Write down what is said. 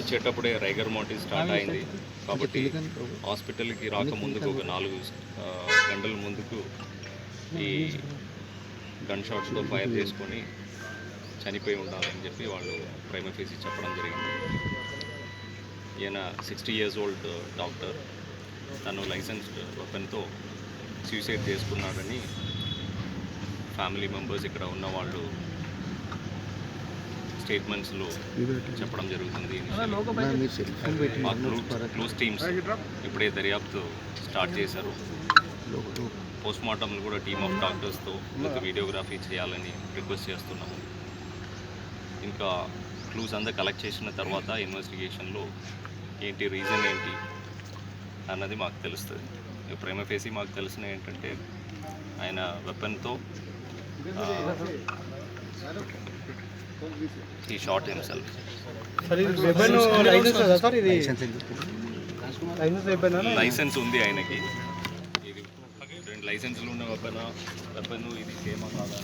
వచ్చేటప్పుడే రైగర్ motive start అయింది కాబట్టి హాస్పిటల్కి రాకముందుకు ఒక 4 గంటల ముందుకు ఈ గన్ షాట్స్తో ఫైర్ చేసుకొని చనిపోయి ఉండాలని చెప్పి వాళ్ళు ప్రైమా ఫేసి చెప్పడం జరిగింది. ఈయన 60 years old డాక్టర్, తను లైసెన్స్డ్ వెపన్తో సూసైడ్ చేసుకున్నాడని ఫ్యామిలీ మెంబర్స్ ఇక్కడ ఉన్న వాళ్ళు స్టేట్మెంట్స్లో చెప్పడం జరుగుతుంది. క్లూస్ టీమ్స్ ఇప్పుడే దర్యాప్తు స్టార్ట్ చేశారు. పోస్ట్మార్టంలు కూడా టీమ్ ఆఫ్ డాక్టర్స్తో వీడియోగ్రఫీ చేయాలని రిక్వెస్ట్ చేస్తున్నాము. ఇంకా క్లూస్ అంతా కలెక్ట్ చేసిన తర్వాత ఇన్వెస్టిగేషన్లో ఏంటి రీజన్ ఏంటి అన్నది మాకు తెలుస్తుంది. ప్రైమా ఫేసి మాకు తెలిసిన ఏంటంటే ఆయన వెపన్తో he shot himself. లైసెన్స్ ఉంది ఆయనకి. ఇది 2 లైసెన్స్లు ఉన్న వెపన్ ఇది సేమా కాదా